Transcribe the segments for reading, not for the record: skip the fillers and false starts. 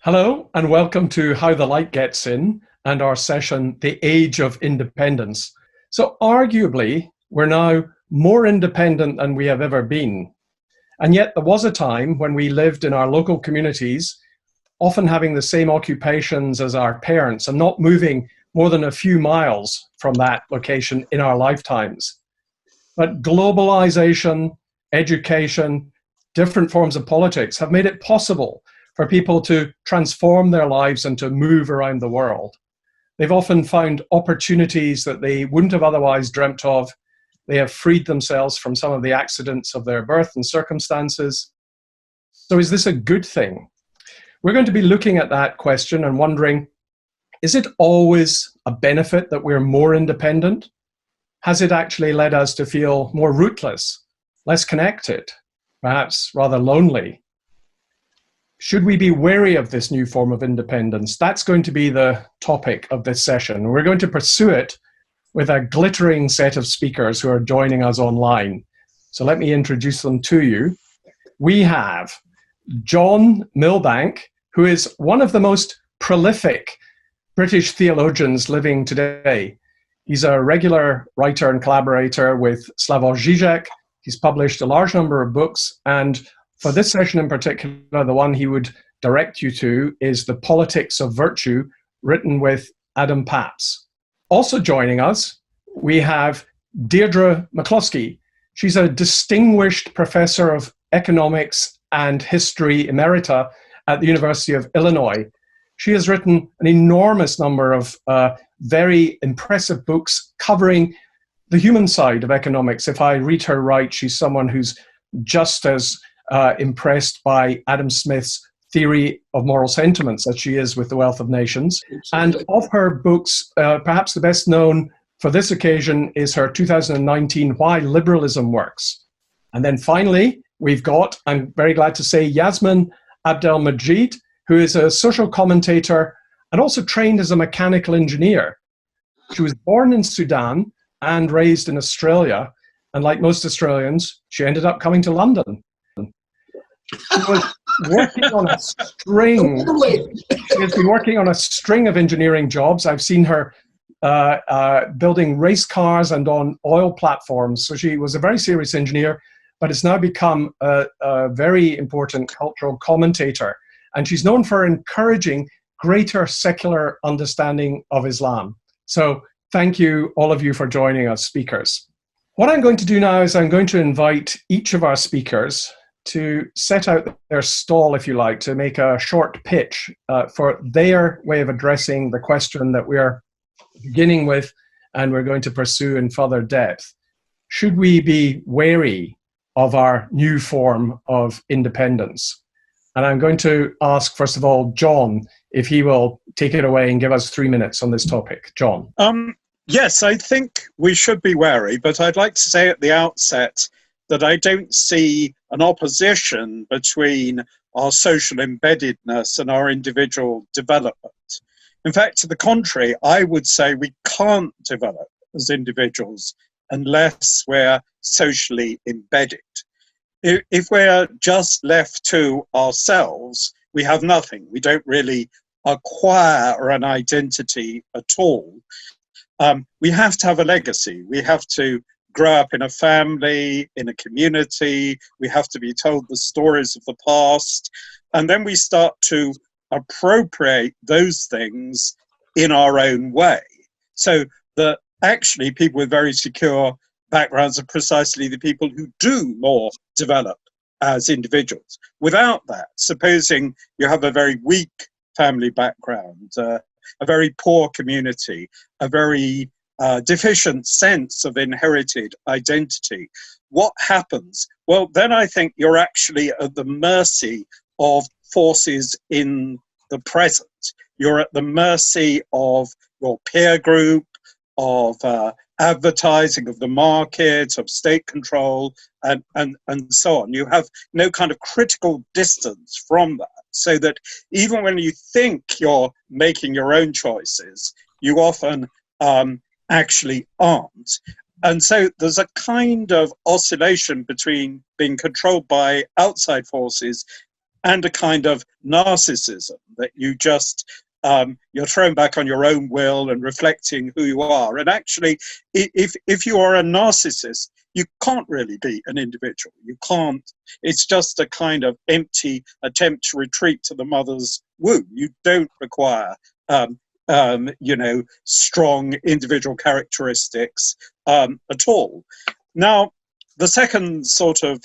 Hello, and welcome to How the Light Gets In and our session, The Age of Independence. So arguably, we're now more independent than we have ever been. And yet there was a time when we lived in our local communities, often having the same occupations as our parents and not moving more than a few miles from that location in our lifetimes. But globalization, education, different forms of politics have made it possible for people to transform their lives and to move around the world. They've often found opportunities that they wouldn't have otherwise dreamt of. They have freed themselves from some of the accidents of their birth and circumstances. So is this a good thing? We're going to be looking at that question and wondering, is it always a benefit that we're more independent? Has it actually led us to feel more rootless, less connected, perhaps rather lonely? Should we be wary of this new form of independence? That's going to be the topic of this session. We're going to pursue it with a glittering set of speakers who are joining us online. So let me introduce them to you. We have John Milbank, who is one of the most prolific British theologians living today. He's a regular writer and collaborator with Slavoj Žižek. He's published a large number of books, and for this session in particular, the one he would direct you to is The Politics of Virtue, written with Adam Paps. Also joining us, we have Deirdre McCloskey. She's a distinguished professor of economics and history emerita at the University of Illinois. She has written an enormous number of very impressive books covering the human side of economics. If I read her right, she's someone who's just as impressed by Adam Smith's theory of moral sentiments as she is with The Wealth of Nations. And of her books, perhaps the best known for this occasion is her 2019 Why Liberalism Works. And then finally, we've got, I'm very glad to say, Yassmin Abdel-Magied, who is a social commentator and also trained as a mechanical engineer. She was born in Sudan and raised in Australia. And like most Australians, she ended up coming to London. She was working on a string. She has been working on a string of engineering jobs. I've seen her building race cars and on oil platforms. So she was a very serious engineer, but has now become a very important cultural commentator. And she's known for encouraging greater secular understanding of Islam. So thank you, all of you, for joining us, speakers. What I'm going to do now is I'm going to invite each of our speakers to set out their stall, if you like, to make a short pitch for their way of addressing the question that we're beginning with and we're going to pursue in further depth. Should we be wary of our new form of independence? And I'm going to ask, first of all, John, if he will take it away and give us 3 minutes on this topic. John. Yes, I think we should be wary, but I'd like to say at the outset that I don't see an opposition between our social embeddedness and our individual development. In fact, to the contrary, I would say we can't develop as individuals unless we're socially embedded. If we're just left to ourselves, we have nothing. We don't really acquire an identity at all. We have to have a legacy. We have to grow up in a family, in a community. We have to be told the stories of the past. And then we start to appropriate those things in our own way. So that actually people with very secure backgrounds are precisely the people who do more develop as individuals. Without that, supposing you have a very weak family background, a very poor community, a very deficient sense of inherited identity, what happens? Well, then I think you're actually at the mercy of forces in the present. You're at the mercy of your peer group, of advertising, of the market, of state control, and so on. You have no kind of critical distance from that, so that even when you think you're making your own choices, you often actually aren't. And so there's a kind of oscillation between being controlled by outside forces and a kind of narcissism that you just you're thrown back on your own will and reflecting who you are. And actually, if you are a narcissist, you can't really be an individual. You can't. It's just a kind of empty attempt to retreat to the mother's womb. You don't require, strong individual characteristics at all. Now, the second sort of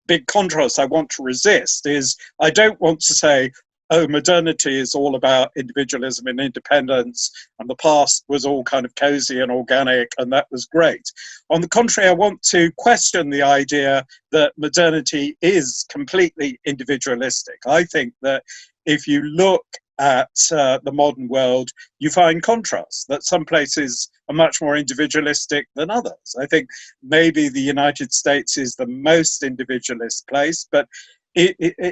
big contrast I want to resist is I don't want to say, oh, modernity is all about individualism and independence, and the past was all kind of cozy and organic, and that was great. On the contrary, I want to question the idea that modernity is completely individualistic. I think that if you look at the modern world, you find contrasts, that some places are much more individualistic than others. I think maybe the United States is the most individualist place, but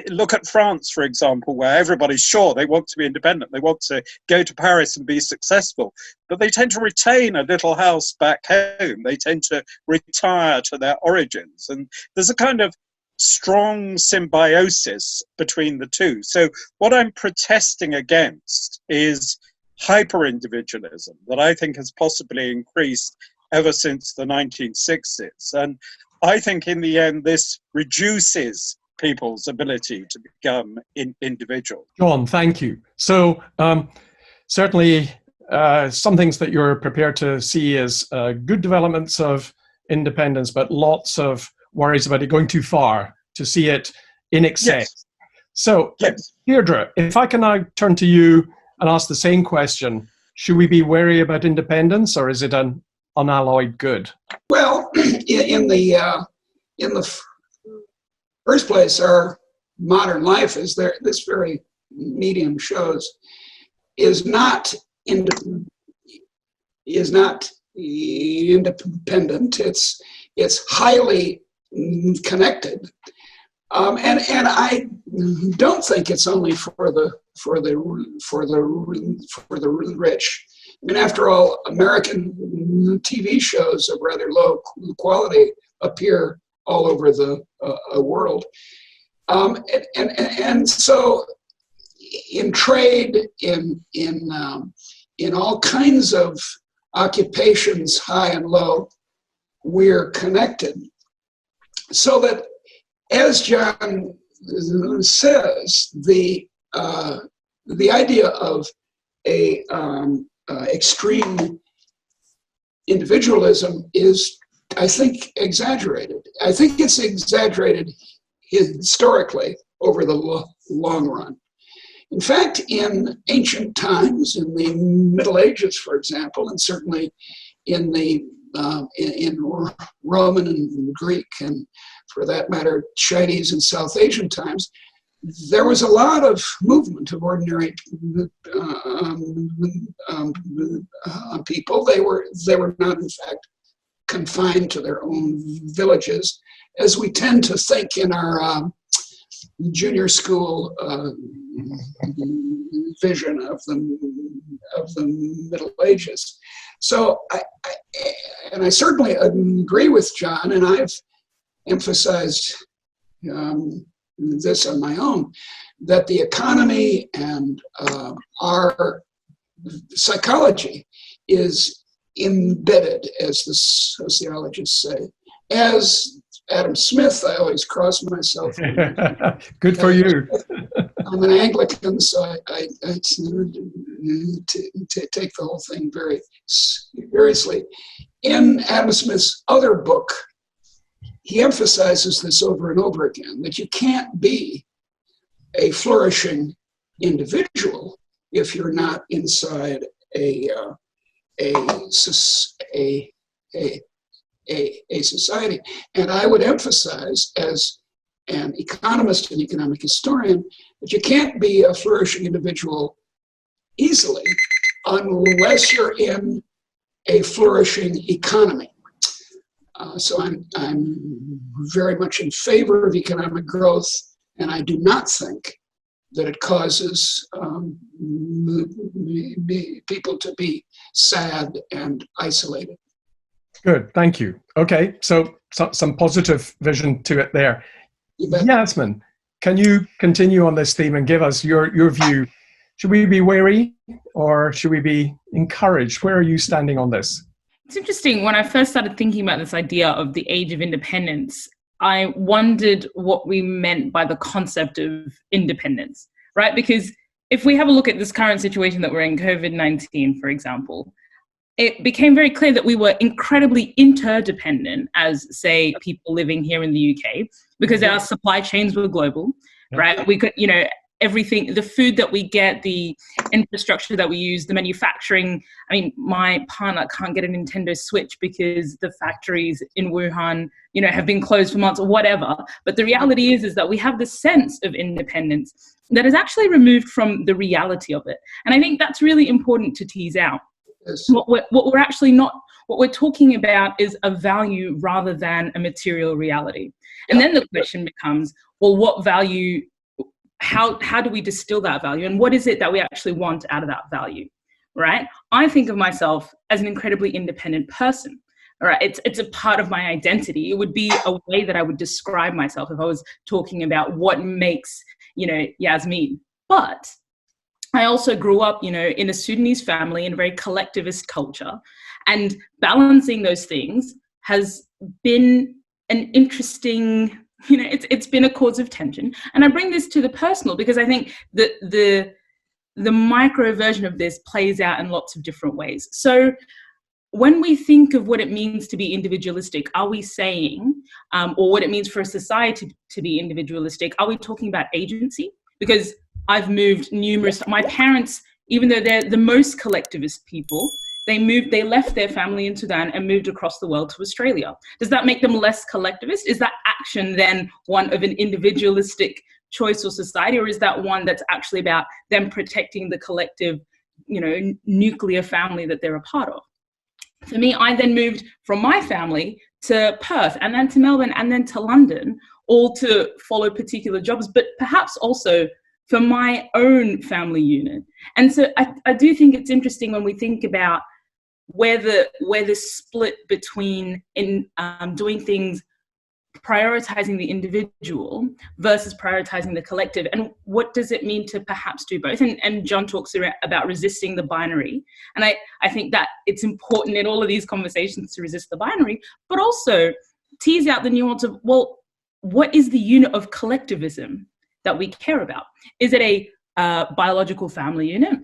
look at France, for example, where everybody's sure they want to be independent. They want to go to Paris and be successful, but they tend to retain a little house back home. They tend to retire to their origins. And there's a kind of strong symbiosis between the two. So what I'm protesting against is hyper-individualism that I think has possibly increased ever since the 1960s. And I think in the end, this reduces people's ability to become individual. John, thank you. So certainly some things that you're prepared to see as good developments of independence, but lots of worries about it going too far, to see it in excess. Yes. So, yes. Deirdre, if I can now turn to you and ask the same question, should we be wary about independence, or is it an unalloyed good? Well, in the first place, our modern life, as this very medium shows, is not independent. It's highly connected, and I don't think it's only for the rich. I mean, after all, American TV shows of rather low quality appear all over the world, and so in trade, in all kinds of occupations, high and low, we're connected. So that, as John says, the idea of a extreme individualism is, I think, exaggerated. I think it's exaggerated historically over the long run. In fact, in ancient times, in the Middle Ages, for example, and certainly in Roman and Greek, and for that matter, Chinese and South Asian times, there was a lot of movement of ordinary people. They were not, in fact, confined to their own villages, as we tend to think in our junior school vision of the Middle Ages. So, I certainly agree with John, and I've emphasized this on my own, that the economy and our psychology is embedded, as the sociologists say. As Adam Smith, I always cross myself. Good for you. I'm an Anglican, so I take the whole thing very seriously. In Adam Smith's other book, he emphasizes this over and over again, that you can't be a flourishing individual if you're not inside a society. And I would emphasize, as an economist and economic historian, that you can't be a flourishing individual easily unless you're in a flourishing economy. So I'm very much in favor of economic growth, and I do not think that it causes people to be sad and isolated. Good, thank you. Okay, so some positive vision to it there. Yassmin, can you continue on this theme and give us your view? Should we be wary or should we be encouraged? Where are you standing on this? It's interesting. When I first started thinking about this idea of the age of independence, I wondered what we meant by the concept of independence, right? Because if we have a look at this current situation that we're in, COVID-19, for example, it became very clear that we were incredibly interdependent as, say, people living here in the UK, because our supply chains were global, right? We could, everything, the food that we get, the infrastructure that we use, the manufacturing. I mean, my partner can't get a Nintendo Switch because the factories in Wuhan, have been closed for months or whatever. But the reality is that we have this sense of independence that is actually removed from the reality of it. And I think that's really important to tease out. Yes. What we're talking about is a value rather than a material reality. And then the question becomes, well, what value, how do we distill that value, and what is it that we actually want out of that value, right? I think of myself as an incredibly independent person, all right? It's a part of my identity. It would be a way that I would describe myself if I was talking about what makes, Yassmin. But I also grew up, in a Sudanese family in a very collectivist culture, and balancing those things has been an interesting, it's been a cause of tension. And I bring this to the personal because I think that the micro version of this plays out in lots of different ways. So when we think of what it means to be individualistic, are we saying, or what it means for a society to be individualistic, are we talking about agency? Because I've moved my parents, even though they're the most collectivist people, they left their family in Sudan and moved across the world to Australia. Does that make them less collectivist? Is that action then one of an individualistic choice or society, or is that one that's actually about them protecting the collective, nuclear family that they're a part of? For me, I then moved from my family to Perth and then to Melbourne and then to London, all to follow particular jobs, but perhaps also for my own family unit. And so I do think it's interesting when we think about where the split between doing things, prioritizing the individual versus prioritizing the collective, and what does it mean to perhaps do both? And John talks about resisting the binary. And I think that it's important in all of these conversations to resist the binary, but also tease out the nuance of, well, what is the unit of collectivism that we care about? Is it a biological family unit?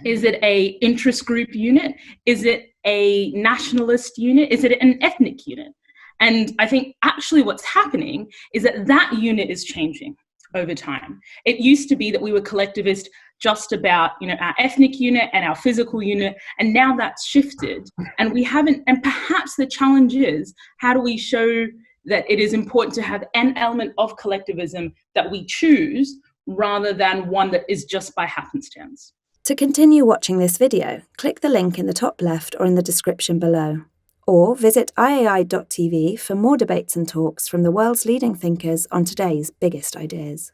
Is it a interest group unit? Is it a nationalist unit? Is it an ethnic unit? And I think actually what's happening is that unit is changing over time. It used to be that we were collectivist just about, our ethnic unit and our physical unit, and now that's shifted. And we haven't, and perhaps the challenge is, how do we show that it is important to have an element of collectivism that we choose rather than one that is just by happenstance? To continue watching this video, click the link in the top left or in the description below. Or visit iai.tv for more debates and talks from the world's leading thinkers on today's biggest ideas.